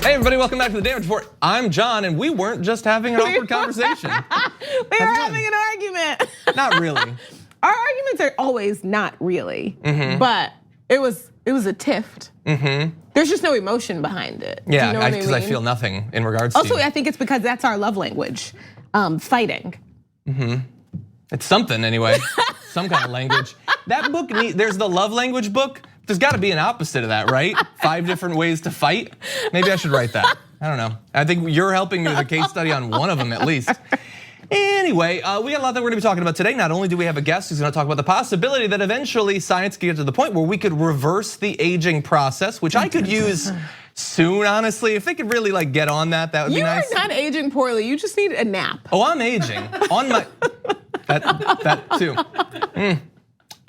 Hey everybody, welcome back to the Damage Report. I'm John, and we weren't just having an awkward conversation. We were having an argument. Not really. Our arguments are always not really, but it was a tiff. There's just no emotion behind it. Yeah, Do you know what because I feel nothing in regards to Also, I think it's because that's our love language, fighting. It's something anyway, some kind of language. That book, there's the love language book. There's gotta be an opposite of that, right? 5 different ways to fight. Maybe I should write that. I don't know. I think you're helping me with a case study on one of them at least. Anyway, we got a lot that we're gonna be talking about today. Not only do we have a guest who's gonna talk about the possibility that eventually science could get to the point where we could reverse the aging process, which I could use soon, honestly. If they could really like get on that would be nice. You are not aging poorly, you just need a nap. Oh, I'm aging. On my, that too.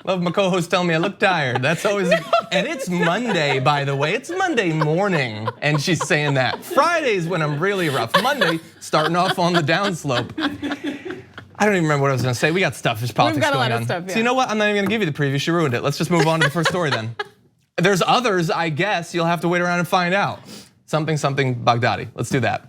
Love my co-host telling me I look tired. That's always, and it's Monday, by the way. It's Monday morning, and she's saying that. Fridays when I'm really rough. Monday, starting off on the downslope. I don't even remember what I was gonna say. We got stuff, there's politics going on. We've got a lot of stuff, yeah. So you know what, I'm not even gonna give you the preview, she ruined it. Let's just move on to the first story then. There's others, I guess, you'll have to wait around and find out. Something Baghdadi, let's do that.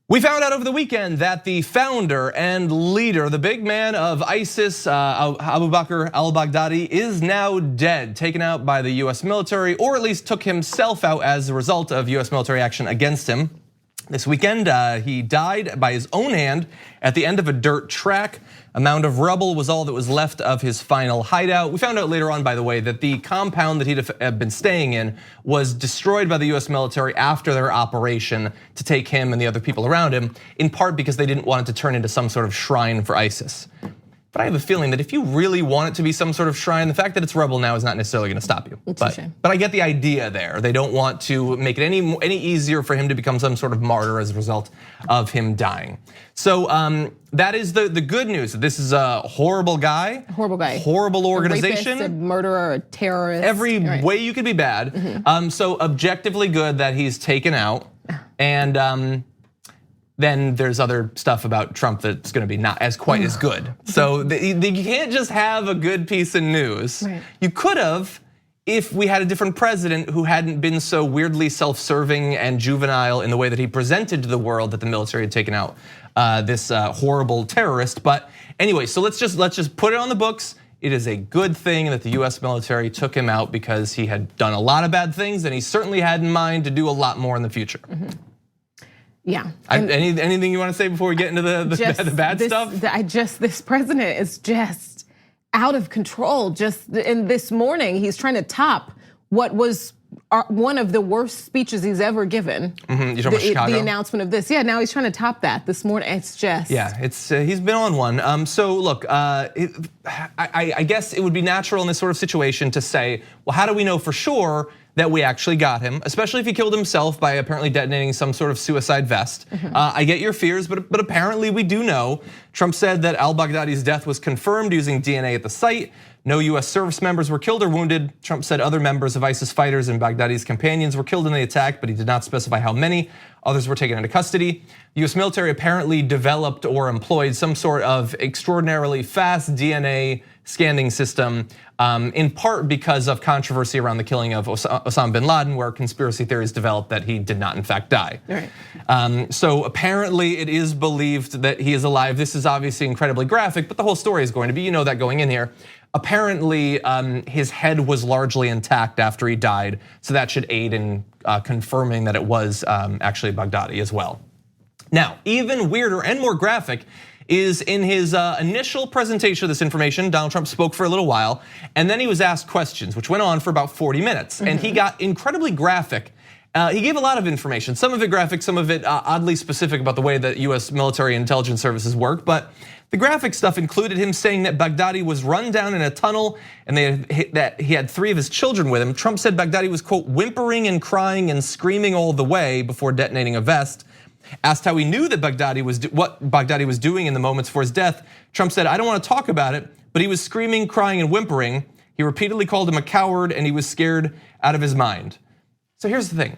We found out over the weekend that the founder and leader, the big man of ISIS, Abu Bakr al-Baghdadi, is now dead, taken out by the US military, or at least took himself out as a result of US military action against him. This weekend, he died by his own hand at the end of a dirt track. A mound of rubble was all that was left of his final hideout. We found out later on, by the way, that the compound that he'd been staying in was destroyed by the US military after their operation to take him and the other people around him, in part because they didn't want it to turn into some sort of shrine for ISIS. But I have a feeling that if you really want it to be some sort of shrine, the fact that it's rubble now is not necessarily gonna stop you. It's a shame. But I get the idea there. They don't want to make it any easier for him to become some sort of martyr as a result of him dying. So that is the good news. This is a horrible guy. Horrible guy. Horrible organization. A rapist, a murderer, a terrorist. Every way you could be bad. So objectively good that he's taken out. And then there's other stuff about Trump that's gonna be not as quite as good. So you can't just have a good piece of news. Right. You could have if we had a different president who hadn't been so weirdly self-serving and juvenile in the way that he presented to the world that the military had taken out this horrible terrorist. But anyway, so let's just put it on the books. It is a good thing that the US military took him out because he had done a lot of bad things and he certainly had in mind to do a lot more in the future. Yeah. Anything you want to say before we get into the bad stuff? This president is just out of control. Just in this morning, he's trying to top what was one of the worst speeches he's ever given. You're talking about Chicago? The announcement of this. Yeah, now he's trying to top that this morning. It's just. Yeah, he's been on one. So look, I guess it would be natural in this sort of situation to say, well, how do we know for sure that we actually got him, especially if he killed himself by apparently detonating some sort of suicide vest. I get your fears, but apparently we do know. Trump said that al-Baghdadi's death was confirmed using DNA at the site. No US service members were killed or wounded. Trump said other members of ISIS fighters and Baghdadi's companions were killed in the attack, but he did not specify how many. Others were taken into custody. The US military apparently developed or employed some sort of extraordinarily fast DNA scanning system, in part because of controversy around the killing of Osama bin Laden, where conspiracy theories developed that he did not in fact die. Right. So apparently it is believed that he is alive. This is obviously incredibly graphic, but the whole story is going to be, you know that going in here. Apparently his head was largely intact after he died, so that should aid in confirming that it was actually Baghdadi as well. Now, even weirder and more graphic is in his initial presentation of this information. Donald Trump spoke for a little while, and then he was asked questions, which went on for about 40 minutes. And he got incredibly graphic. He gave a lot of information, some of it graphic, some of it oddly specific about the way that US military intelligence services work. But the graphic stuff included him saying that Baghdadi was run down in a tunnel and that he had 3 of his children with him. Trump said Baghdadi was, quote, whimpering and crying and screaming all the way before detonating a vest. Asked how he knew that what Baghdadi was doing in the moments before his death, Trump said, I don't want to talk about it, but he was screaming, crying, and whimpering. He repeatedly called him a coward and he was scared out of his mind. So here's the thing.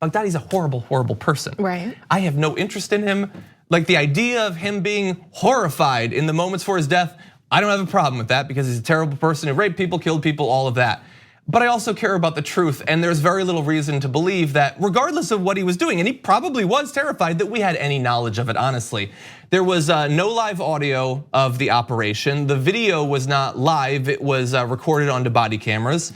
Baghdadi's a horrible, horrible person. Right. I have no interest in him. Like the idea of him being horrified in the moments before his death, I don't have a problem with that because he's a terrible person who raped people, killed people, all of that. but I also care about the truth, and there's very little reason to believe that regardless of what he was doing, and he probably was terrified, that we had any knowledge of it, honestly. There was no live audio of the operation. The video was not live, it was recorded onto body cameras.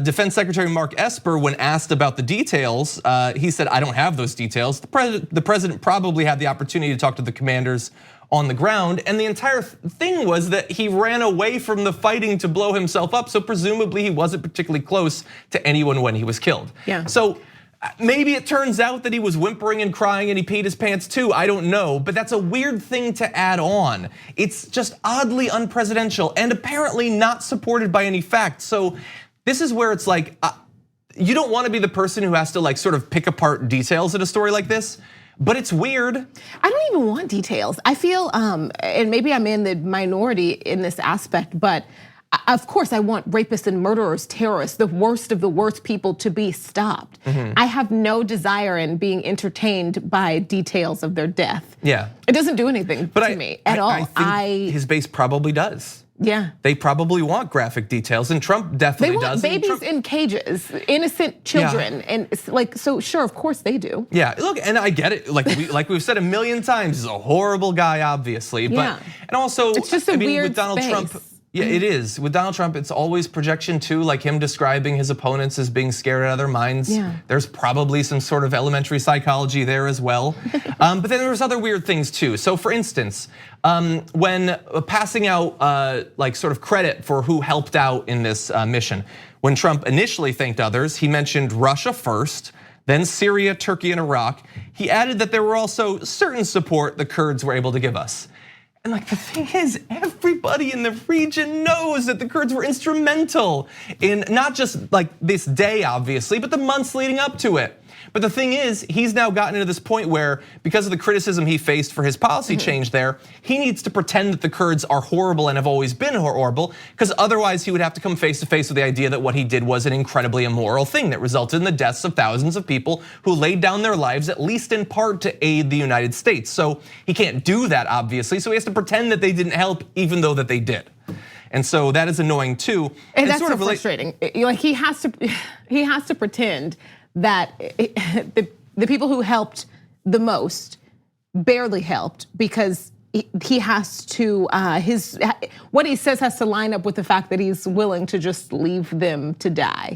Defense Secretary Mark Esper, when asked about the details, he said, I don't have those details. The president probably had the opportunity to talk to the commanders on the ground, and the entire thing was that he ran away from the fighting to blow himself up, so presumably he wasn't particularly close to anyone when he was killed. Yeah. So maybe it turns out that he was whimpering and crying and he peed his pants too, I don't know, but that's a weird thing to add on. It's just oddly unpresidential and apparently not supported by any facts. So this is where it's like, you don't wanna be the person who has to like sort of pick apart details in a story like this, but it's weird. I don't even want details. I feel, and maybe I'm in the minority in this aspect, but of course I want rapists and murderers, terrorists, the worst of the worst people to be stopped. I have no desire in being entertained by details of their death. Yeah. It doesn't do anything to me at all. I think his base probably does. Yeah. They probably want graphic details, and Trump definitely does. They want babies in cages, innocent children, and it's like, so sure, of course they do. Yeah, look, and I get it. Like we've said a million times, he's a horrible guy, obviously. But and also, it's just a weird with Donald space. Trump. Yeah, it is. With Donald Trump, it's always projection too, like him describing his opponents as being scared out of their minds. Yeah. There's probably some sort of elementary psychology there as well. But then there's other weird things too. So for instance, when passing out like sort of credit for who helped out in this mission, when Trump initially thanked others, he mentioned Russia first, then Syria, Turkey, and Iraq. He added that there were also certain support the Kurds were able to give us. And like the thing is, everybody in the region knows that the Kurds were instrumental in not just like this day, obviously, but the months leading up to it. But the thing is, he's now gotten to this point where, because of the criticism he faced for his policy change there, he needs to pretend that the Kurds are horrible and have always been horrible, because otherwise he would have to come face to face with the idea that what he did was an incredibly immoral thing that resulted in the deaths of thousands of people who laid down their lives, at least in part, to aid the United States. So he can't do that, obviously, so he has to pretend that they didn't help, even though that they did. And so that is annoying too. And that's sort of frustrating. Like he has to pretend that the people who helped the most barely helped, because he has to, what he says has to line up with the fact that he's willing to just leave them to die.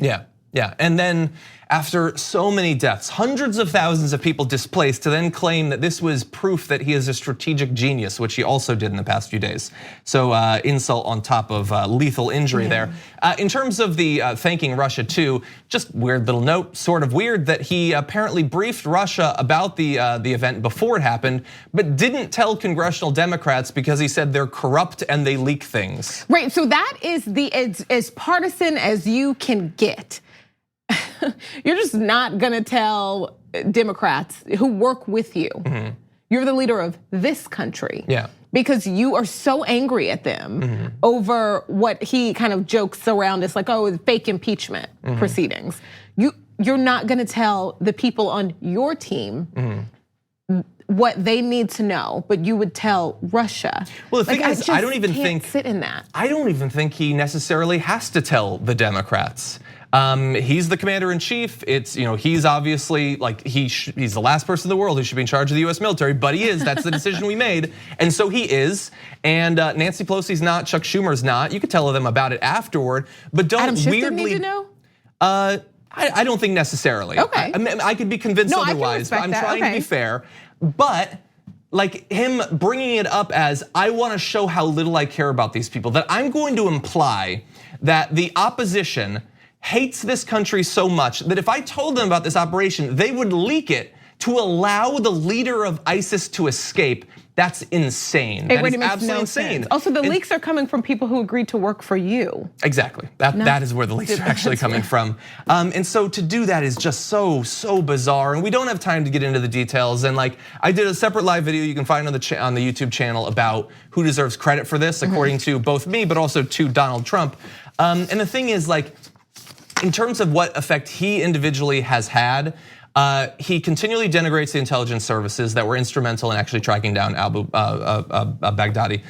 Yeah, and then after so many deaths, hundreds of thousands of people displaced, to then claim that this was proof that he is a strategic genius, which he also did in the past few days. So insult on top of lethal injury there. In terms of the thanking Russia too, just weird little note, sort of weird that he apparently briefed Russia about the event before it happened, but didn't tell congressional Democrats because he said they're corrupt and they leak things. Right, so that is as partisan as you can get. You're just not gonna tell Democrats who work with you, you're the leader of this country. Yeah. Because you are so angry at them over what he kind of jokes around. It's like, oh, fake impeachment proceedings. You're not gonna tell the people on your team what they need to know, but you would tell Russia. Well, the thing is, I don't even think sit in that. I don't even think he necessarily has to tell the Democrats. He's the commander in chief. It's, he's obviously like he's the last person in the world who should be in charge of the US military, but he is. That's the decision we made, and so he is. And Nancy Pelosi's not, Chuck Schumer's not. You could tell them about it afterward, but don't Adam Schiff weirdly didn't need to know? I don't think necessarily. Okay. I could be convinced otherwise, but I'm trying to be fair. But like him bringing it up as, I want to show how little I care about these people, that I'm going to imply that the opposition hates this country so much that if I told them about this operation, they would leak it to allow the leader of ISIS to escape. That's insane. That is absolutely insane. Also, the leaks are coming from people who agreed to work for you. Exactly, that is where the leaks are actually coming from. And so to do that is just so bizarre, and we don't have time to get into the details. And like, I did a separate live video you can find on the YouTube channel about who deserves credit for this, according to both me, but also to Donald Trump. And the thing is, like, in terms of what effect he individually has had, He continually denigrates the intelligence services that were instrumental in actually tracking down Al-Baghdadi.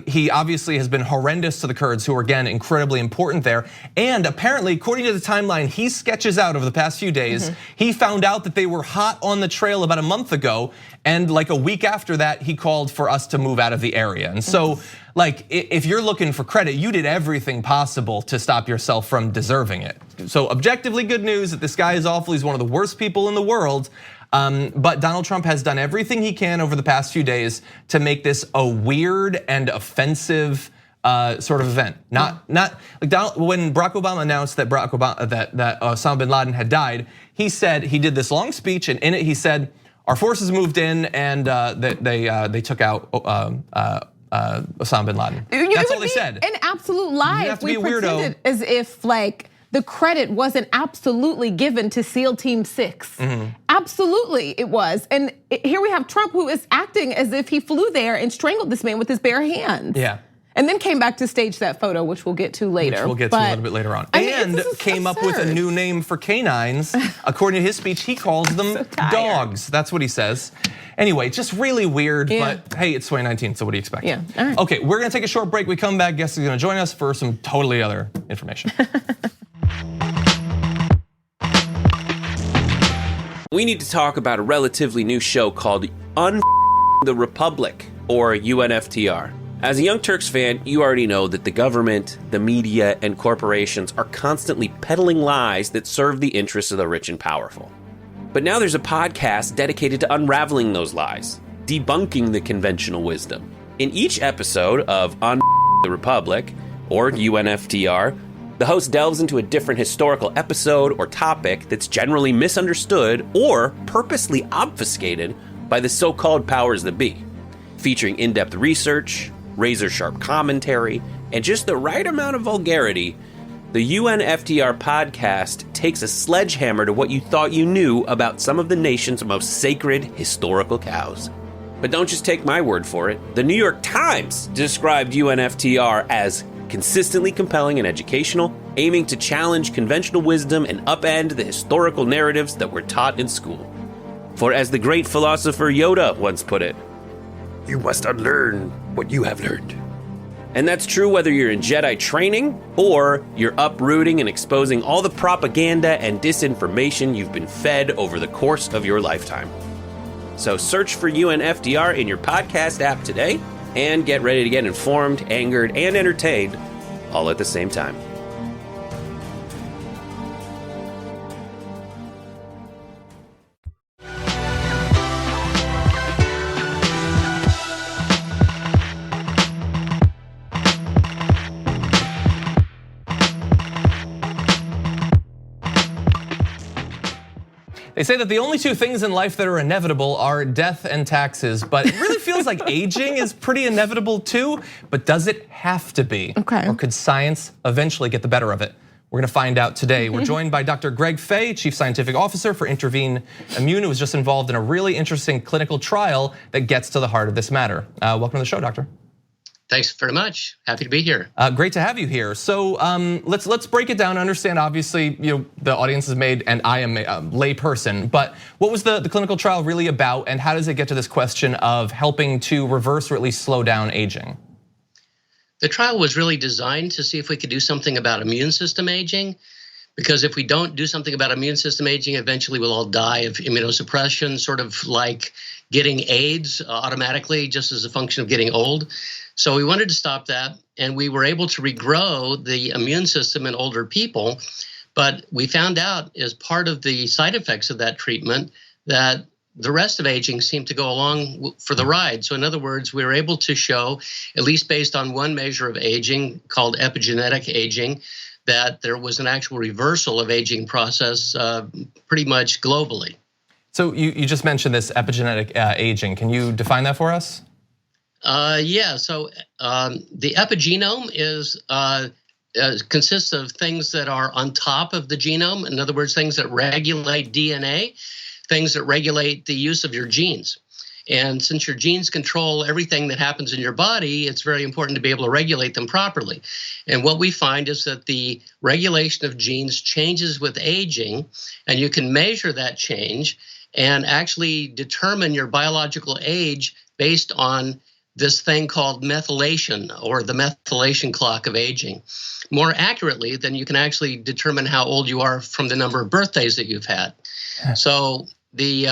He obviously has been horrendous to the Kurds, who are again incredibly important there. And apparently, according to the timeline he sketches out over the past few days, he found out that they were hot on the trail about a month ago, and like a week after that, he called for us to move out of the area. And so, like, if you're looking for credit, you did everything possible to stop yourself from deserving it. So objectively good news that this guy is awful. He's one of the worst people in the world. But Donald Trump has done everything he can over the past few days to make this a weird and offensive sort of event. Not like when Barack Obama announced that that Osama bin Laden had died, he said he did this long speech, and in it he said, our forces moved in and they took out Osama bin Laden. That's all they said. An absolute lie if we pretended as if like the credit wasn't absolutely given to SEAL Team 6. Absolutely it was. And here we have Trump, who is acting as if he flew there and strangled this man with his bare hands. Yeah. And then came back to stage that photo, which we'll get to later. Which we'll get to a little bit later on. And came up with a new name for canines. According to his speech, he calls them dogs. That's what he says. Anyway, just really weird, but hey, it's 2019, so what do you expect? Yeah, all right. Okay, we're gonna take a short break. We come back, guest is gonna join us for some totally other information. We need to talk about a relatively new show called the Republic, or UNFTR. As a Young Turks fan, you already know that the government, the media, and corporations are constantly peddling lies that serve the interests of the rich and powerful. But now there's a podcast dedicated to unraveling those lies, debunking the conventional wisdom. In each episode of the Republic, or UNFTR, the host delves into a different historical episode or topic that's generally misunderstood or purposely obfuscated by the so-called powers that be, featuring in-depth research, razor-sharp commentary, and just the right amount of vulgarity. The UNFTR podcast takes a sledgehammer to what you thought you knew about some of the nation's most sacred historical cows. But don't just take my word for it. The New York Times described UNFTR as consistently compelling and educational, aiming to challenge conventional wisdom and upend the historical narratives that were taught in school. For as the great philosopher Yoda once put it, you must unlearn what you have learned. And that's true whether you're in Jedi training or you're uprooting and exposing all the propaganda and disinformation you've been fed over the course of your lifetime. So search for UNFTR in your podcast app today and get ready to get informed, angered, and entertained all at the same time. They say that the only two things in life that are inevitable are death and taxes, but it really feels like aging is pretty inevitable too, but does it have to be? Okay. Or could science eventually get the better of it? We're gonna find out today. We're joined by Dr. Greg Fahy, Chief Scientific Officer for Intervene Immune, who was just involved in a really interesting clinical trial that gets to the heart of this matter. Welcome to the show, Doctor. Thanks very much. Happy to be here. Great to have you here. So let's break it down. Understand, obviously, the audience is made, and I am a lay person. But what was the clinical trial really about, and how does it get to this question of helping to reverse or at least slow down aging? The trial was really designed to see if we could do something about immune system aging, because if we don't do something about immune system aging, eventually we'll all die of immunosuppression, sort of like getting AIDS automatically, just as a function of getting old. So we wanted to stop that, and we were able to regrow the immune system in older people. But we found out as part of the side effects of that treatment that the rest of aging seemed to go along for the ride. So in other words, we were able to show, at least based on one measure of aging called epigenetic aging, that there was an actual reversal of aging process pretty much globally. So you just mentioned this epigenetic aging. Can you define that for us? Yeah, so the epigenome consists of things that are on top of the genome. In other words, things that regulate DNA, things that regulate the use of your genes. And since your genes control everything that happens in your body, it's very important to be able to regulate them properly. And what we find is that the regulation of genes changes with aging, and you can measure that change and actually determine your biological age based on this thing called methylation, or the methylation clock of aging. More accurately, then you can actually determine how old you are from the number of birthdays that you've had. So the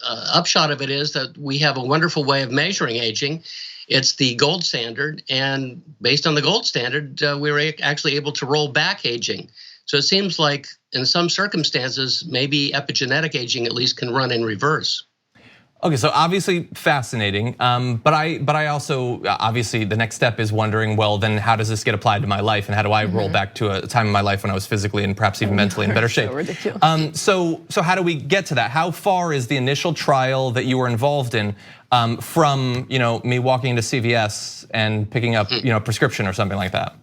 upshot of it is that we have a wonderful way of measuring aging. It's the gold standard, and based on the gold standard, we were actually able to roll back aging. So it seems like in some circumstances, maybe epigenetic aging at least can run in reverse. Okay, so obviously fascinating, but I also, obviously the next step is wondering, well, then how does this get applied to my life, and how do I roll back to a time in my life when I was physically and perhaps even mentally in better shape? So ridiculous. So how do we get to that? How far is the initial trial that you were involved in from me walking into CVS and picking up a prescription or something like that?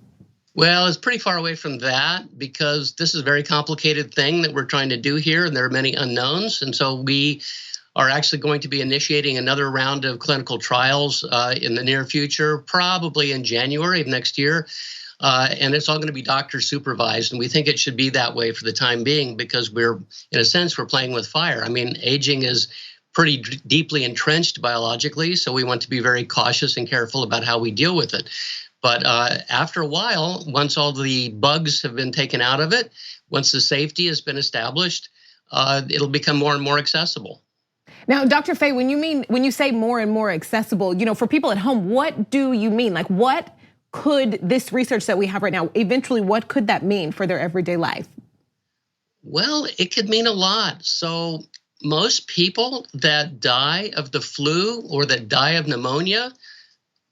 Well, it's pretty far away from that, because this is a very complicated thing that we're trying to do here, and there are many unknowns, and so we are actually going to be initiating another round of clinical trials in the near future, probably in January of next year. And it's all going to be doctor supervised. And we think it should be that way for the time being, because we're, in a sense, we're playing with fire. I mean, aging is pretty deeply entrenched biologically, so we want to be very cautious and careful about how we deal with it. But after a while, once all the bugs have been taken out of it, once the safety has been established, it'll become more and more accessible. Now, Dr. Fahy, when you say more and more accessible, for people at home, what do you mean? Like, what could this research that we have right now, eventually, what could that mean for their everyday life? Well, it could mean a lot. So most people that die of the flu or that die of pneumonia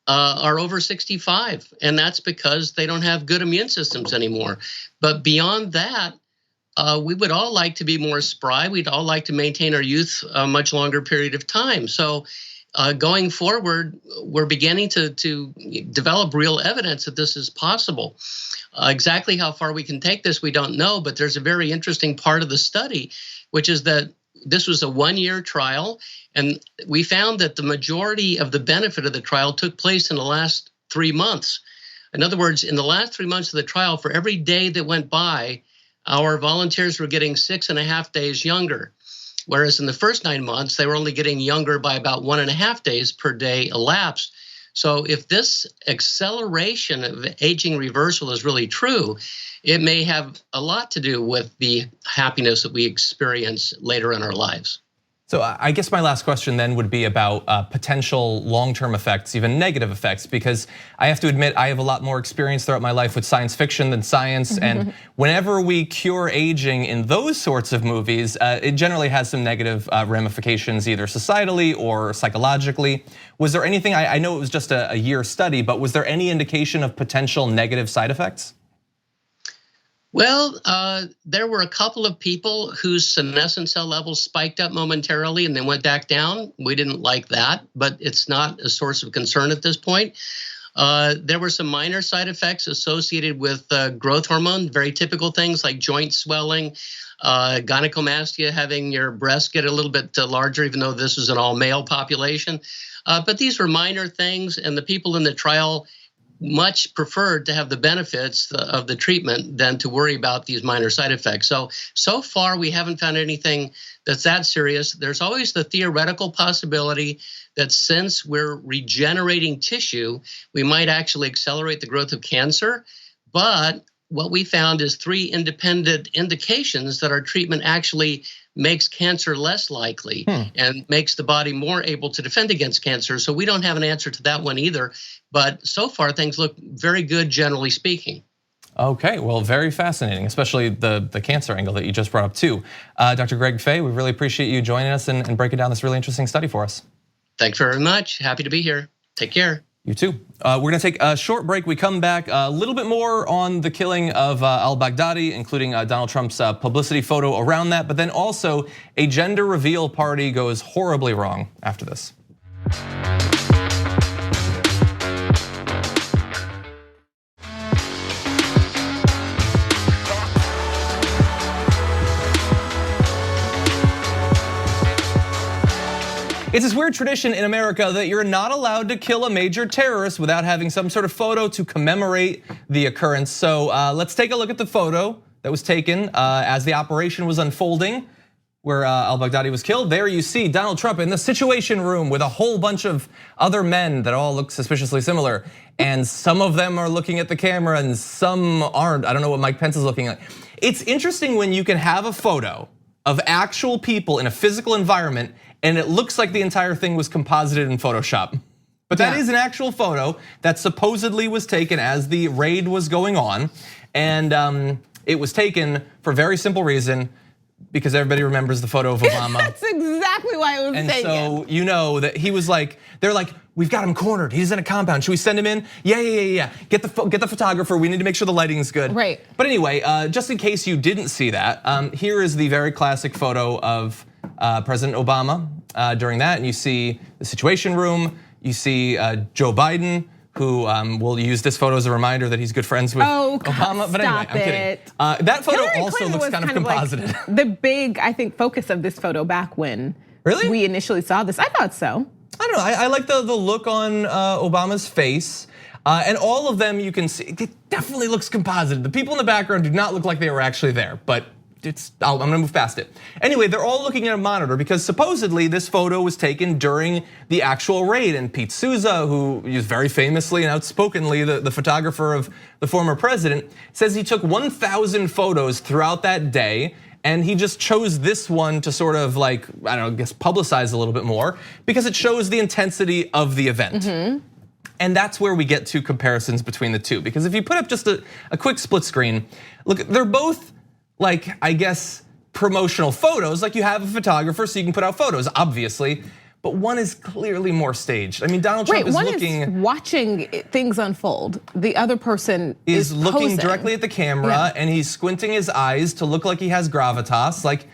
are over 65, and that's because they don't have good immune systems anymore. But beyond that, we would all like to be more spry. We'd all like to maintain our youth a much longer period of time. So going forward, we're beginning to develop real evidence that this is possible. Exactly how far we can take this, we don't know, but there's a very interesting part of the study, which is that this was a one-year trial, and we found that the majority of the benefit of the trial took place in the last 3 months. In other words, in the last 3 months of the trial, for every day that went by, our volunteers were getting 6.5 days younger, whereas in the first 9 months, they were only getting younger by about 1.5 days per day elapsed. So if this acceleration of aging reversal is really true, it may have a lot to do with the happiness that we experience later in our lives. So I guess my last question then would be about potential long-term effects, even negative effects, because I have to admit I have a lot more experience throughout my life with science fiction than science. And whenever we cure aging in those sorts of movies, it generally has some negative ramifications, either societally or psychologically. Was there anything, I know it was just a year study, but was there any indication of potential negative side effects? Well, there were a couple of people whose senescent cell levels spiked up momentarily and then went back down. We didn't like that, but it's not a source of concern at this point. There were some minor side effects associated with growth hormone, very typical things like joint swelling, gynecomastia, having your breasts get a little bit larger, even though this is an all-male population. But these were minor things, and the people in the trial much preferred to have the benefits of the treatment than to worry about these minor side effects. So far, we haven't found anything that's that serious. There's always the theoretical possibility that since we're regenerating tissue, we might actually accelerate the growth of cancer. But what we found is 3 independent indications that our treatment actually makes cancer less likely and makes the body more able to defend against cancer. So we don't have an answer to that one either. But so far, things look very good, generally speaking. Okay, well, very fascinating, especially the cancer angle that you just brought up too. Dr. Greg Fahy, we really appreciate you joining us and breaking down this really interesting study for us. Thanks very much. Happy to be here. Take care. You too. We're gonna take a short break. We come back a little bit more on the killing of Al-Baghdadi, including Donald Trump's publicity photo around that, but then also a gender reveal party goes horribly wrong after this. It's this weird tradition in America that you're not allowed to kill a major terrorist without having some sort of photo to commemorate the occurrence. So let's take a look at the photo that was taken as the operation was unfolding, where Al-Baghdadi was killed. There you see Donald Trump in the Situation Room with a whole bunch of other men that all look suspiciously similar. And some of them are looking at the camera and some aren't. I don't know what Mike Pence is looking like. It's interesting when you can have a photo of actual people in a physical environment and it looks like the entire thing was composited in Photoshop. But that is an actual photo that supposedly was taken as the raid was going on. And it was taken for a very simple reason, because everybody remembers the photo of Obama. That's exactly why it was taken. And so you know that he was like, they're like, we've got him cornered. He's in a compound. Should we send him in? Yeah. Get the photographer. We need to make sure the lighting's good. Right. But anyway, just in case you didn't see that, here is the very classic photo of President Obama during that. And you see the Situation Room. You see Joe Biden, who will use this photo as a reminder that he's good friends with Obama. But anyway, I'm kidding. That photo Hillary also Clinton looks was kind of composited. Like the big, I think, focus of this photo back when we initially saw this. I thought so. I don't know. I like the look on Obama's face. And all of them you can see, it definitely looks composited. The people in the background do not look like they were actually there, but I'm gonna move past it. Anyway, they're all looking at a monitor because supposedly this photo was taken during the actual raid. And Pete Souza, who is very famously and outspokenly the photographer of the former president, says he took 1,000 photos throughout that day. And he just chose this one to sort of like, I don't know, I guess publicize a little bit more because it shows the intensity of the event. And that's where we get to comparisons between the two. Because if you put up just a quick split screen, look, they're both like, I guess, promotional photos. Like you have a photographer so you can put out photos, obviously. But one is clearly more staged. I mean, Donald Trump is looking. One is watching things unfold. The other person is looking posing directly at the camera and he's squinting his eyes to look like he has gravitas. Like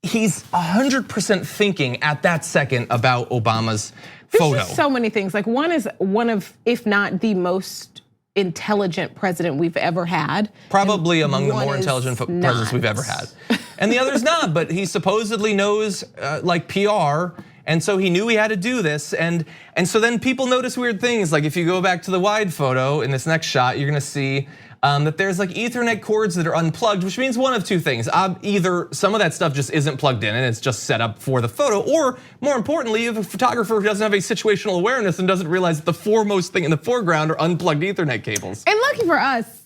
he's 100% thinking at that second about Obama's photo. There's just so many things. Like one is one of, if not the most intelligent president we've ever had. Probably among the more intelligent presidents we've ever had. And the other's not, but he supposedly knows like PR. And so he knew he had to do this, and so then people notice weird things. Like if you go back to the wide photo in this next shot, you're gonna see that there's like Ethernet cords that are unplugged, which means one of two things. Either some of that stuff just isn't plugged in and it's just set up for the photo, or more importantly, if a photographer who doesn't have a situational awareness and doesn't realize that the foremost thing in the foreground are unplugged Ethernet cables. And lucky for us,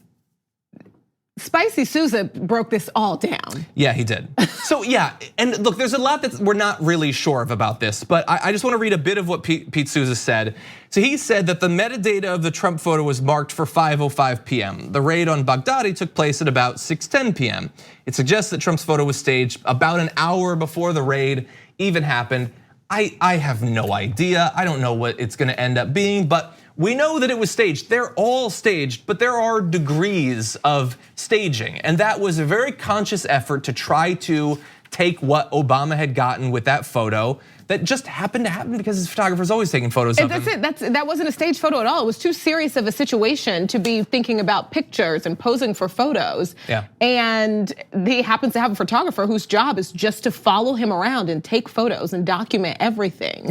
Spicy Souza broke this all down. Yeah, he did. So yeah, and look, there's a lot that we're not really sure of about this, but I just want to read a bit of what Pete Souza said. So he said that the metadata of the Trump photo was marked for 5:05 p.m. The raid on Baghdadi took place at about 6:10 p.m. It suggests that Trump's photo was staged about an hour before the raid even happened. I have no idea. I don't know what it's gonna end up being, but we know that it was staged. They're all staged, but there are degrees of staging. And that was a very conscious effort to try to take what Obama had gotten with that photo that just happened to happen because his photographer's always taking photos of him. That's it, that wasn't a staged photo at all. It was too serious of a situation to be thinking about pictures and posing for photos. Yeah. And he happens to have a photographer whose job is just to follow him around and take photos and document everything.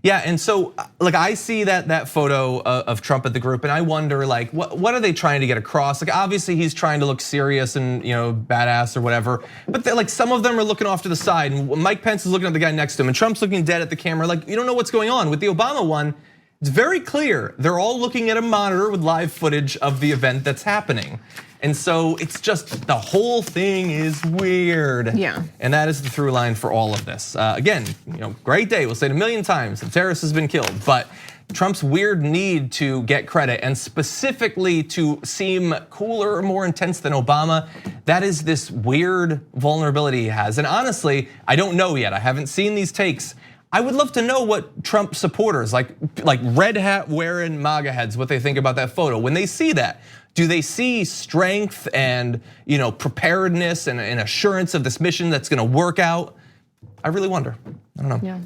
Yeah, and so like I see that photo of Trump at the group, and I wonder like what are they trying to get across? Like obviously he's trying to look serious and badass or whatever, but like some of them are looking off to the side, and Mike Pence is looking at the guy next to him, and Trump's looking dead at the camera. Like you don't know what's going on. With the Obama one, it's very clear they're all looking at a monitor with live footage of the event that's happening. And so it's just the whole thing is weird. Yeah. And that is the through line for all of this. Again, great day. We'll say it a million times. The terrorist has been killed, but Trump's weird need to get credit and specifically to seem cooler or more intense than Obama, that is this weird vulnerability he has. And honestly, I don't know yet. I haven't seen these takes. I would love to know what Trump supporters, like red hat wearing MAGA heads, what they think about that photo. When they see that, do they see strength and preparedness and an assurance of this mission that's gonna work out? I really wonder. I don't know. Yeah.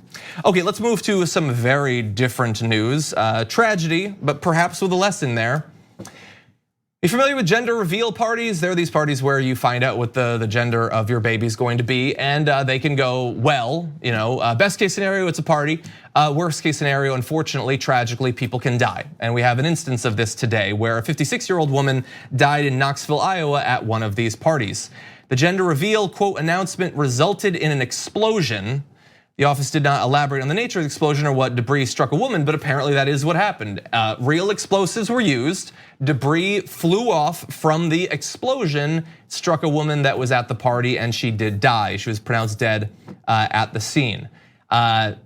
Okay, let's move to some very different news. Tragedy, but perhaps with a lesson there. You familiar with gender reveal parties? There are these parties where you find out what the gender of your baby is going to be, and they can go well. Best case scenario, it's a party. Worst case scenario, unfortunately, tragically, people can die. And we have an instance of this today where a 56-year-old woman died in Knoxville, Iowa at one of these parties. The gender reveal, quote, announcement resulted in an explosion. The office did not elaborate on the nature of the explosion or what debris struck a woman, but apparently that is what happened. Real explosives were used. Debris flew off from the explosion, struck a woman that was at the party, and she did die. She was pronounced dead at the scene.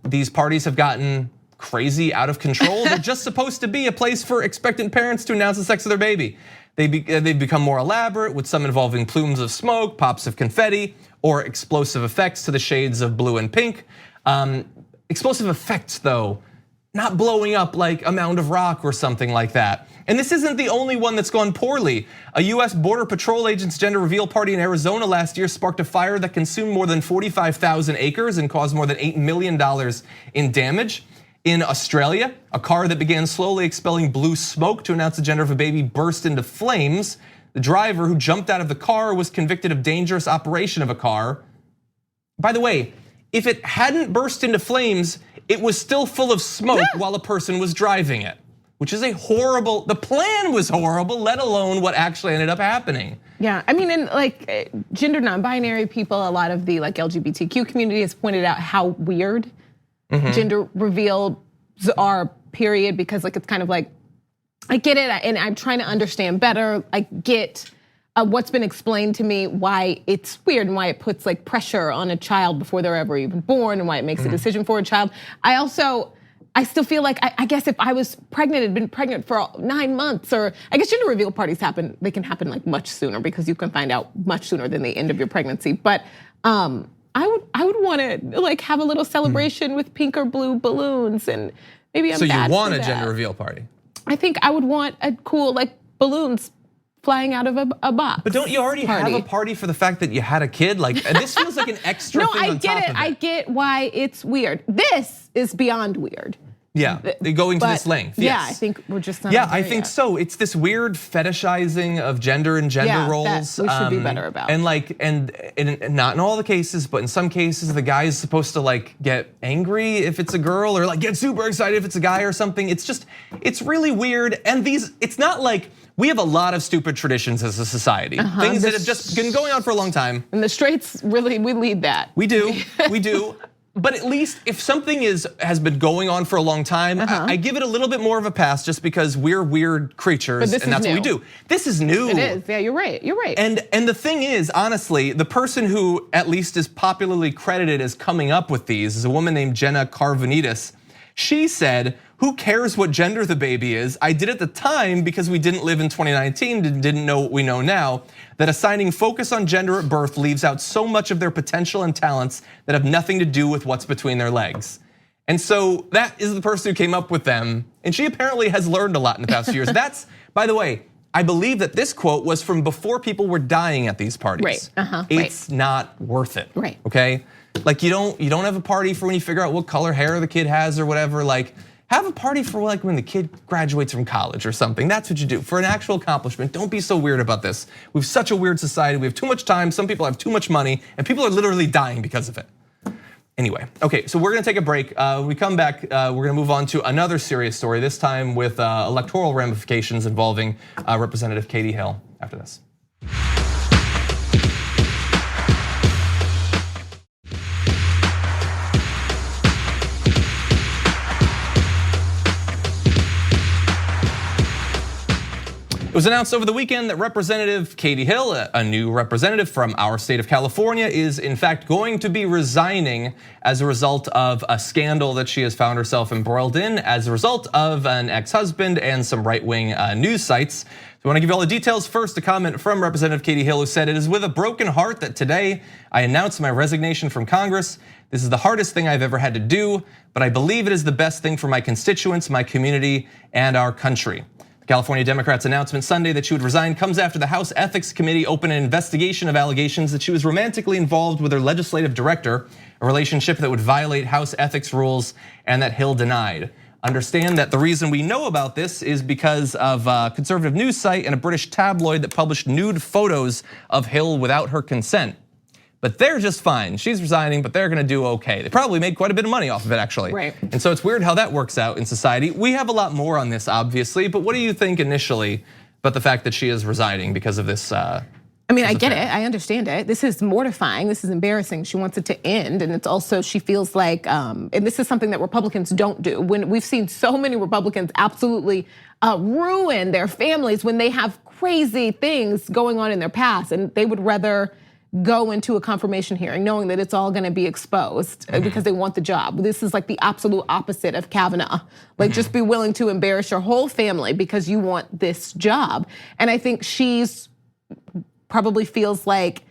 These parties have gotten crazy, out of control. They're just supposed to be a place for expectant parents to announce the sex of their baby. They've become more elaborate, with some involving plumes of smoke, pops of confetti, or explosive effects to the shades of blue and pink. Explosive effects, though, not blowing up like a mound of rock or something like that. And this isn't the only one that's gone poorly. A US Border Patrol agent's gender reveal party in Arizona last year sparked a fire that consumed more than 45,000 acres and caused more than $8 million in damage. In Australia, a car that began slowly expelling blue smoke to announce the gender of a baby burst into flames. The driver, who jumped out of the car, was convicted of dangerous operation of a car. By the way, if it hadn't burst into flames, it was still full of smoke while a person was driving it, which is the plan was horrible, let alone what actually ended up happening. Yeah, I mean, and like gender non-binary people, a lot of the like LGBTQ community has pointed out how weird gender reveals are, period, because like it's kind of like, I get it, and I'm trying to understand better. I get what's been explained to me, why it's weird and why it puts like pressure on a child before they're ever even born, and why it makes a decision for a child. I still feel like, I guess if I was pregnant, had been pregnant for 9 months, or I guess gender reveal parties they can happen like much sooner because you can find out much sooner than the end of your pregnancy. But I would want to like have a little celebration with pink or blue balloons, and maybe I'm so bad you want for a that. gender reveal party? I think I would want a cool like balloons flying out of a box. But don't you already have a party for the fact that you had a kid? Like this feels like an extra thing on top of it. I get why it's weird. This is beyond weird. Yeah, going to this length. Yeah, yes. I think we're just not. Yeah, I think so. It's this weird fetishizing of gender and gender roles. That we should be better about. And like, and not in all the cases, but in some cases, the guy is supposed to like get angry if it's a girl, or like get super excited if it's a guy or something. It's really weird. And it's not like we have a lot of stupid traditions as a society, things that have just been going on for a long time. And the straights really, we lead that. We do, we do. But at least if something has been going on for a long time, I give it a little bit more of a pass, just because we're weird creatures and that's what we do. This is new. It is, yeah, you're right, you're right. And the thing is, honestly, the person who at least is popularly credited as coming up with these is a woman named Jenna Karvanidis. She said, "Who cares what gender the baby is? I did at the time because we didn't live in 2019, didn't know what we know now, that assigning focus on gender at birth leaves out so much of their potential and talents that have nothing to do with what's between their legs." And so that is the person who came up with them. And she apparently has learned a lot in the past few years. That's, by the way, I believe that this quote was from before people were dying at these parties. Right, It's not worth it, right? Okay, like you don't have a party for when you figure out what color hair the kid has or whatever. Like, have a party for like when the kid graduates from college or something. That's what you do for an actual accomplishment. Don't be so weird about this. We have such a weird society. We have too much time. Some people have too much money, and people are literally dying because of it. Anyway, okay, so we're gonna take a break. When we come back, we're gonna move on to another serious story, this time with electoral ramifications involving Representative Katie Hill after this. It was announced over the weekend that Representative Katie Hill, a new representative from our state of California, is in fact going to be resigning as a result of a scandal that she has found herself embroiled in as a result of an ex-husband and some right-wing news sites. So I want to give you all the details. First, a comment from Representative Katie Hill, who said, "It is with a broken heart that today I announce my resignation from Congress. This is the hardest thing I've ever had to do, but I believe it is the best thing for my constituents, my community, and our country." The California Democrats' announcement Sunday that she would resign comes after the House Ethics Committee opened an investigation of allegations that she was romantically involved with her legislative director, a relationship that would violate House ethics rules and that Hill denied. Understand that the reason we know about this is because of a conservative news site and a British tabloid that published nude photos of Hill without her consent. But they're just fine. She's resigning, but they're gonna do okay. They probably made quite a bit of money off of it, actually. Right. And so it's weird how that works out in society. We have a lot more on this, obviously, but what do you think initially about the fact that she is resigning because of this? I mean, I get it, I understand it. This is mortifying, this is embarrassing. She wants it to end, and it's also, she feels like, and this is something that Republicans don't do. When we've seen so many Republicans absolutely ruin their families when they have crazy things going on in their past, and they would rather go into a confirmation hearing knowing that it's all gonna be exposed because they want the job. This is like the absolute opposite of Kavanaugh. Like just be willing to embarrass your whole family because you want this job. And I think she's probably feels like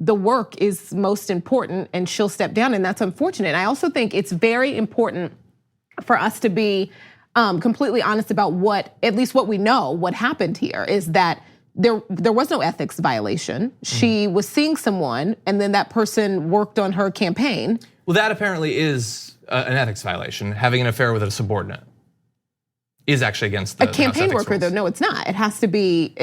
the work is most important and she'll step down, and that's unfortunate. I also think it's very important for us to be completely honest about at least what we know, what happened here is that there was no ethics violation. She was seeing someone and then that person worked on her campaign. Well, that apparently is an ethics violation. Having an affair with a subordinate is actually against the campaign worker rules. though, no it's not. It has to be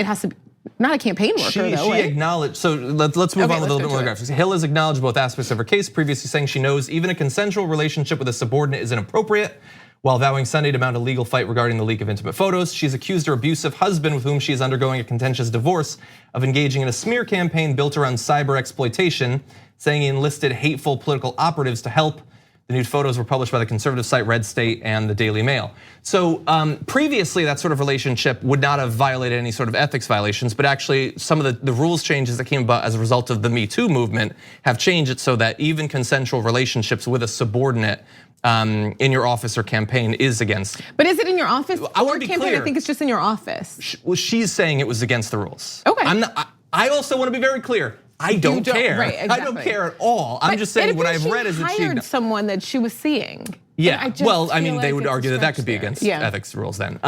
not a campaign worker though, She right? acknowledged, so let's move on with a little bit more graphics. Hill has acknowledged both aspects of her case, previously saying she knows even a consensual relationship with a subordinate is inappropriate, while vowing Sunday to mount a legal fight regarding the leak of intimate photos. She's accused her abusive husband, with whom she is undergoing a contentious divorce, of engaging in a smear campaign built around cyber exploitation, saying he enlisted hateful political operatives to help. The nude photos were published by the conservative site Red State and the Daily Mail. So previously that sort of relationship would not have violated any sort of ethics violations, but actually some of the rules changes that came about as a result of the Me Too movement have changed it so that even consensual relationships with a subordinate in your office or campaign is against. But is it in your office I or want to be campaign? clear. I think it's just in your office. Well, she's saying it was against the rules. Okay. I also want to be very clear. I don't care. Right, exactly. I don't care at all. I'm just saying what I've read is that she hired someone that she was seeing. Yeah, well, I mean, feel they like would it's a argue that stretch could be there. against Yeah. ethics rules then.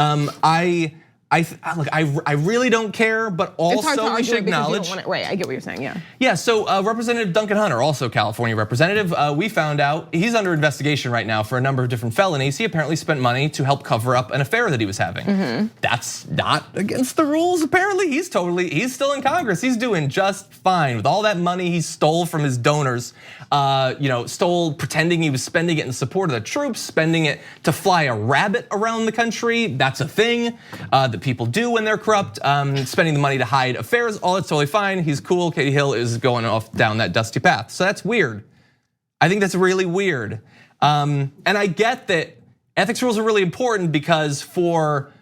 Look, I really don't care, but It's hard to also we argue should it because you don't acknowledge. want it. Right, I get what you're saying, yeah. Yeah, so Representative Duncan Hunter, also California representative, we found out he's under investigation right now for a number of different felonies. He apparently spent money to help cover up an affair that he was having. That's not against the rules, apparently. He's still in Congress. He's doing just fine with all that money he stole from his donors. Stole, pretending he was spending it in support of the troops, spending it to fly a rabbit around the country. That's a thing that people do when they're corrupt. Spending the money to hide affairs, all that's totally fine. He's cool. Katie Hill is going off down that dusty path. So that's weird. I think that's really weird. And I get that ethics rules are really important because They are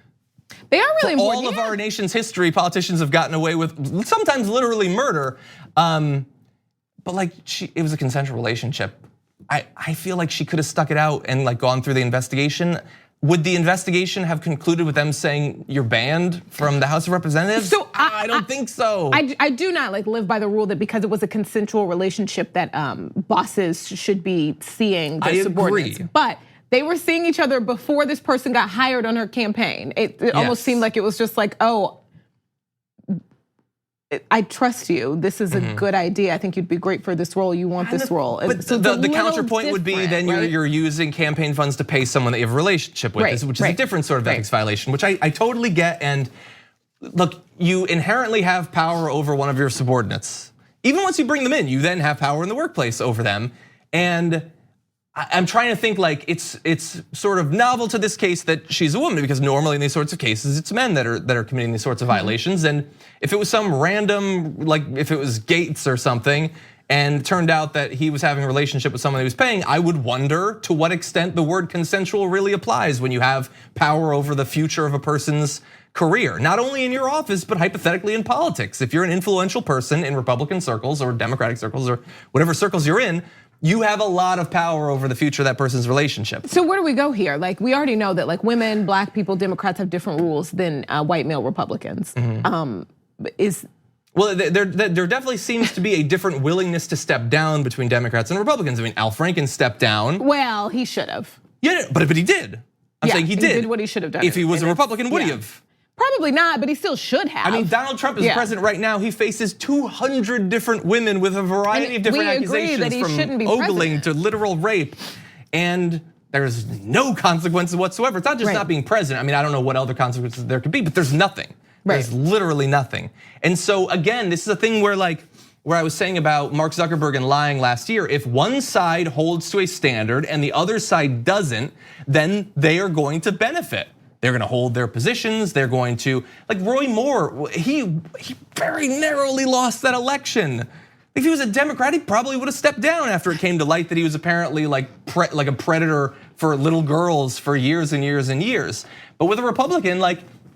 really important. all of our nation's history, politicians have gotten away with sometimes literally murder. But like, it was a consensual relationship. I feel like she could have stuck it out and like gone through the investigation. Would the investigation have concluded with them saying you're banned from the House of Representatives? So I don't think so. I do not like live by the rule that because it was a consensual relationship that bosses should be seeing their subordinates. Agree. But they were seeing each other before this person got hired on her campaign. It almost seemed like it was just like, oh, I trust you. This is a good idea. I think you'd be great for this role. You want this role. But So the counterpoint would be then right? you're using campaign funds to pay someone that you have a relationship with, which is a different sort of ethics violation, which I totally get. And look, you inherently have power over one of your subordinates. Even once you bring them in, you then have power in the workplace over them. And I'm trying to think like it's sort of novel to this case that she's a woman, because normally in these sorts of cases it's men that are committing these sorts of violations. And if it was some random, like if it was Gates or something, and it turned out that he was having a relationship with someone he was paying, I would wonder to what extent the word consensual really applies when you have power over the future of a person's career, not only in your office, but hypothetically in politics. If you're an influential person in Republican circles or Democratic circles or whatever circles you're in, you have a lot of power over the future of that person's relationship. So where do we go here? Like we already know that like women, black people, Democrats have different rules than white male Republicans. Well, there definitely seems to be a different willingness to step down between Democrats and Republicans. I mean, Al Franken stepped down. Well, he should have. Yeah, but he did. I'm saying he did. He did what he should have done. If he was a Republican, would he have? Probably not, but he still should have. I mean, Donald Trump is president right now. He faces 200 different women with a variety of different accusations, that he from shouldn't be ogling president. to literal rape. And there's no consequences whatsoever. It's not just not being president. I mean, I don't know what other consequences there could be, but there's nothing. There's literally nothing. And so again, this is a thing where where I was saying about Mark Zuckerberg and lying last year, if one side holds to a standard and the other side doesn't, then they are going to benefit. They're gonna hold their positions, they're going to, like Roy Moore, he very narrowly lost that election. If he was a Democrat, he probably would have stepped down after it came to light that he was apparently like a predator for little girls for years and years and years. But with a Republican,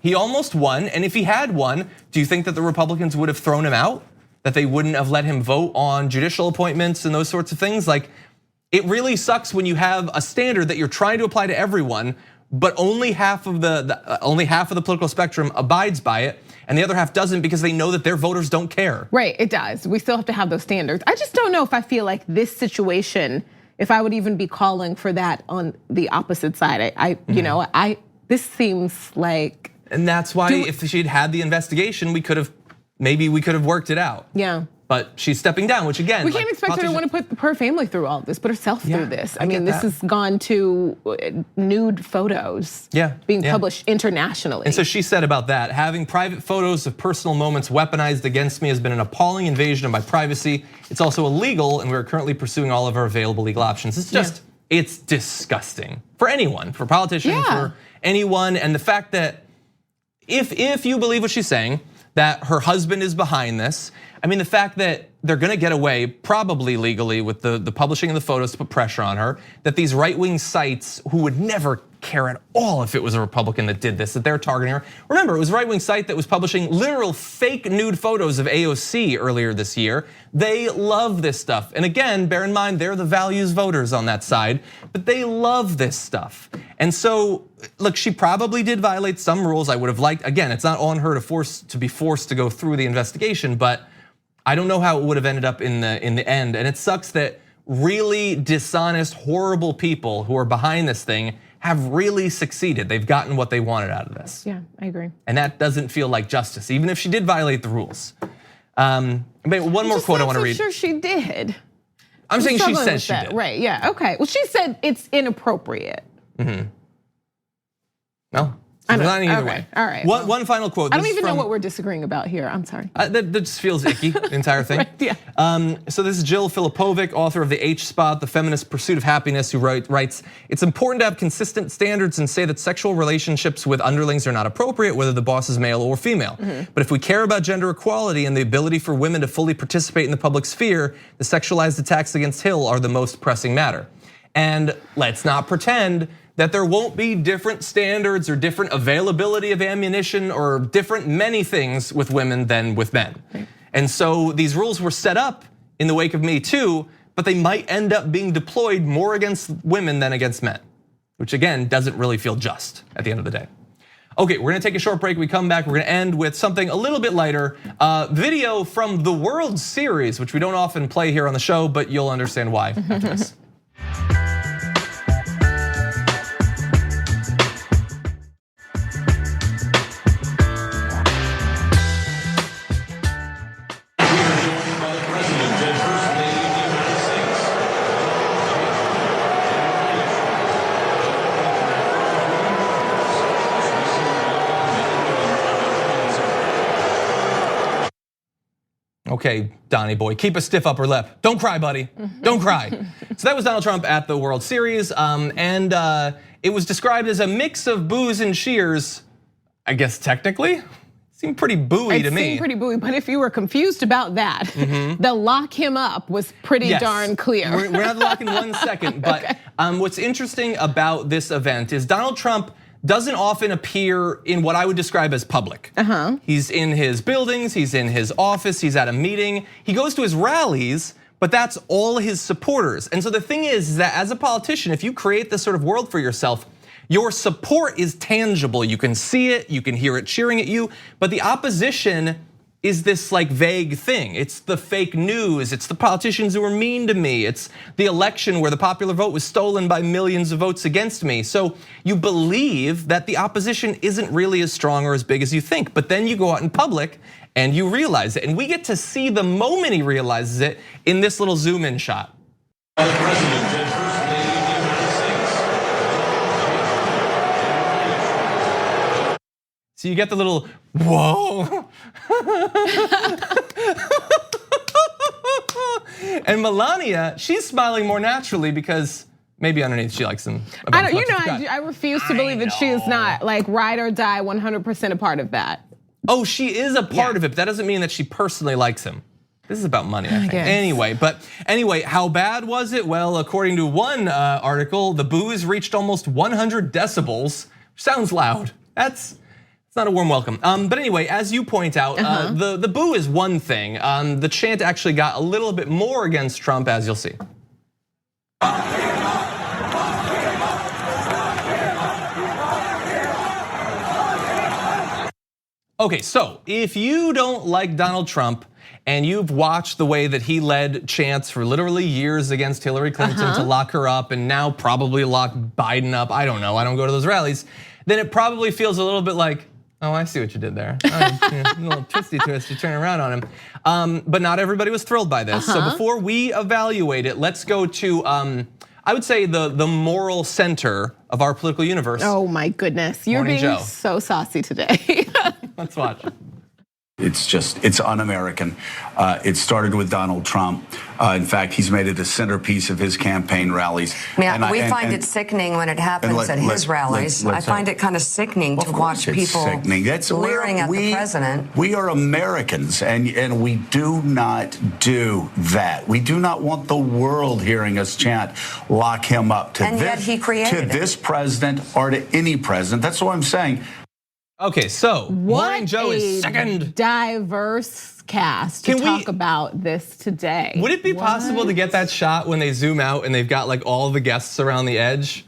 he almost won, and if he had won, do you think that the Republicans would have thrown him out? That they wouldn't have let him vote on judicial appointments and those sorts of things? It really sucks when you have a standard that you're trying to apply to everyone, but only half of the political spectrum abides by it, and the other half doesn't because they know that their voters don't care. Right, it does. We still have to have those standards. I just don't know if I feel like this situation, if I would even be calling for that on the opposite side. This seems like. And that's why if she'd had the investigation, maybe we could have worked it out. Yeah. But she's stepping down, which again, we can't expect her to want to put her family through all this, put herself through this. I mean, this has gone to nude photos being published internationally. And so she said about that, having private photos of personal moments weaponized against me has been an appalling invasion of my privacy. It's also illegal, and we're currently pursuing all of our available legal options. It's just, it's disgusting for anyone, for politicians, for anyone. And the fact that if you believe what she's saying, that her husband is behind this. I mean, the fact that they're gonna get away, probably legally, with the publishing of the photos to put pressure on her, that these right-wing sites who would never care at all if it was a Republican that did this, that they're targeting her. Remember, it was a right-wing site that was publishing literal fake nude photos of AOC earlier this year. They love this stuff. And again, bear in mind, they're the values voters on that side, but they love this stuff. And so, look, she probably did violate some rules. I would have liked, again, it's not on her to be forced to go through the investigation, but I don't know how it would have ended up in the end. And it sucks that really dishonest, horrible people who are behind this thing have really succeeded. They've gotten what they wanted out of this. Yeah, I agree. And that doesn't feel like justice, even if she did violate the rules. One more quote I want to read. I'm sure she did. I'm saying she said she did. Right, yeah, okay. Well, she said it's inappropriate. No. Not either way. All right. One final quote. I don't even know what we're disagreeing about here. I'm sorry. That just feels icky, the entire thing. So this is Jill Filipovic, author of The H Spot, The Feminist Pursuit of Happiness, who writes, it's important to have consistent standards and say that sexual relationships with underlings are not appropriate, whether the boss is male or female. But if we care about gender equality and the ability for women to fully participate in the public sphere, the sexualized attacks against Hill are the most pressing matter. And let's not pretend that there won't be different standards or different availability of ammunition or different many things with women than with men. And so these rules were set up in the wake of Me Too, but they might end up being deployed more against women than against men, which again, doesn't really feel just at the end of the day. Okay, we're gonna take a short break. We come back, we're gonna end with something a little bit lighter. Video from the World Series, which we don't often play here on the show, but you'll understand why after this. Okay, Donnie boy, keep a stiff upper lip. Don't cry, buddy, don't cry. So that was Donald Trump at the World Series, and it was described as a mix of boos and cheers, I guess technically. Seemed pretty booey to me. It seemed pretty booey, but if you were confused about that, the lock him up was pretty darn clear. We're not locking 1 second, but what's interesting about this event is Donald Trump doesn't often appear in what I would describe as public. He's in his buildings, he's in his office, he's at a meeting. He goes to his rallies, but that's all his supporters. And so the thing is that as a politician, if you create this sort of world for yourself, your support is tangible. You can see it, you can hear it cheering at you, but the opposition is this like vague thing. It's the fake news, it's the politicians who are mean to me, it's the election where the popular vote was stolen by millions of votes against me. So you believe that the opposition isn't really as strong or as big as you think, but then you go out in public and you realize it. And we get to see the moment he realizes it in this little zoom in shot. So you get the little, whoa. And Melania, she's smiling more naturally because maybe underneath she likes him. I don't, I refuse to believe that she is not like ride or die 100% a part of that. Oh, she is a part of it, but that doesn't mean that she personally likes him. This is about money, I think. Anyway, how bad was it? Well, according to one article, the boos reached almost 100 decibels, which sounds loud. It's not a warm welcome. But anyway, as you point out, the boo is one thing. The chant actually got a little bit more against Trump, as you'll see. Okay, so if you don't like Donald Trump and you've watched the way that he led chants for literally years against Hillary Clinton to lock her up and now probably lock Biden up, I don't know, I don't go to those rallies, then it probably feels a little bit like, oh, I see what you did there. A little twisty twist, you turn around on him. But not everybody was thrilled by this. So before we evaluate it, let's go to, I would say the moral center of our political universe. Oh my goodness, you're being so saucy today. Let's watch. It's un-American. It started with Donald Trump. In fact, he's made it a centerpiece of his campaign rallies. We find it sickening when it happens at his rallies. I find it kind of sickening to watch people leering at the president. We are Americans, and we do not do that. We do not want the world hearing us chant, lock him up to yet he created this president or to any president. That's what I'm saying. Okay, so Morning Joe is second. Diverse cast to talk about this today. Would it be possible to get that shot when they zoom out and they've got like all the guests around the edge?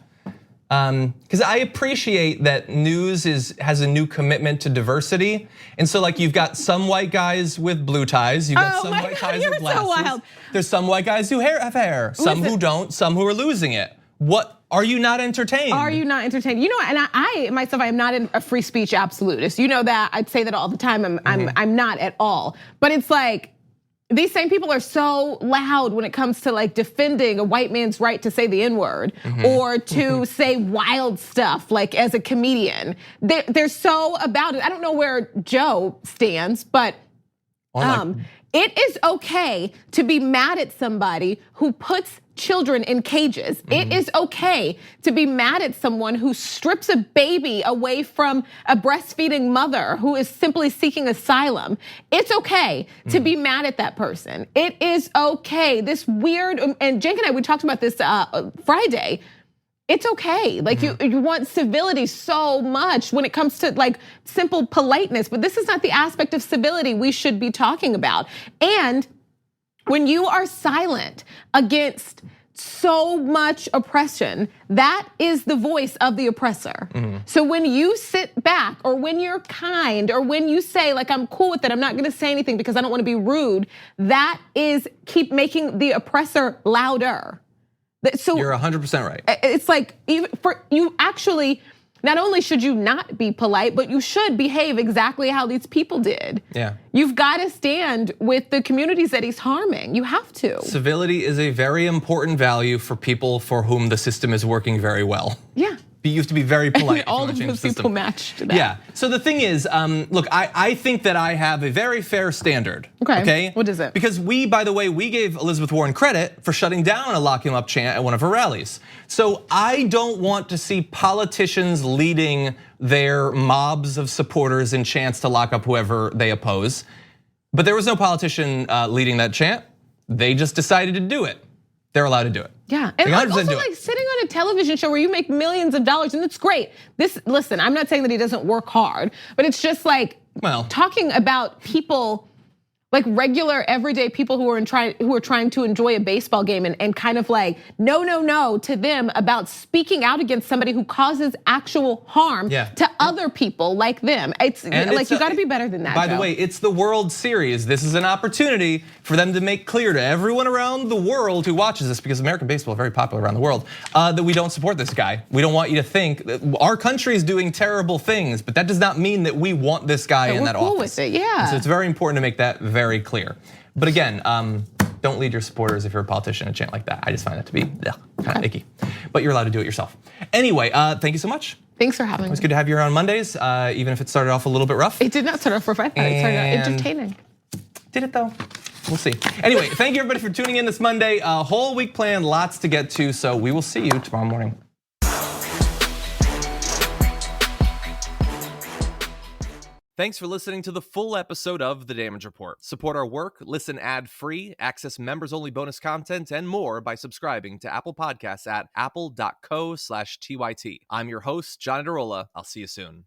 Because I appreciate that news has a new commitment to diversity, and so like you've got some white guys with blue ties, you've got some white guys with glasses. So wild. There's some white guys who have hair, some who don't, some who are losing it. What? Are you not entertained? Are you not entertained? You know, and I myself, I am not a free speech absolutist. You know that, I'd say that all the time. I'm not at all. But it's like, these same people are so loud when it comes to like defending a white man's right to say the N-word or to say wild stuff like as a comedian. They're so about it. I don't know where Joe stands, but it is okay to be mad at somebody who puts children in cages. It is okay to be mad at someone who strips a baby away from a breastfeeding mother who is simply seeking asylum. It's okay to be mad at that person. It is okay. This weird, and Cenk and I, we talked about this Friday. It's okay, like you want civility so much when it comes to like simple politeness, but this is not the aspect of civility we should be talking about. And when you are silent against so much oppression, that is the voice of the oppressor. So when you sit back or when you're kind or when you say like, I'm cool with it, I'm not gonna say anything because I don't wanna be rude, that is keep making the oppressor louder. So you're 100% right. It's like, even for you actually, not only should you not be polite, but you should behave exactly how these people did. Yeah. You've got to stand with the communities that he's harming. You have to. Civility is a very important value for people for whom the system is working very well. Yeah. You have to be very polite. All of those people matched that. Yeah, so the thing is, look, I think that I have a very fair standard. Okay, what is it? Because by the way, we gave Elizabeth Warren credit for shutting down a lock him up chant at one of her rallies. So I don't want to see politicians leading their mobs of supporters in chants to lock up whoever they oppose. But there was no politician leading that chant. They just decided to do it. They're allowed to do it. Yeah, and also like sitting on a television show where you make millions of dollars, and it's great. Listen, I'm not saying that he doesn't work hard, but it's just like talking about people, like regular everyday people who are trying to enjoy a baseball game and kind of like no to them about speaking out against somebody who causes actual harm to other people like them. It's like you got to be better than that. By the way, it's the World Series. This is an opportunity for them to make clear to everyone around the world who watches this, because American baseball is very popular around the world, that we don't support this guy. We don't want you to think that our country is doing terrible things, but that does not mean that we want this guy in that office. We're cool with it, yeah. So it's very important to make that very clear. But again, don't lead your supporters if you're a politician in a chant like that. I just find that to be kind of icky. But you're allowed to do it yourself. Anyway, thank you so much. Thanks for having me. It's good to have you here on Mondays, even if it started off a little bit rough. It did not start off rough. It started out entertaining. Did it though? We'll see. Anyway, thank you everybody for tuning in this Monday. A whole week planned, lots to get to, so we will see you tomorrow morning. Thanks for listening to the full episode of The Damage Report. Support our work, listen ad-free, access members-only bonus content, and more by subscribing to Apple Podcasts at apple.co/TYT. I'm your host, John Adarola. I'll see you soon.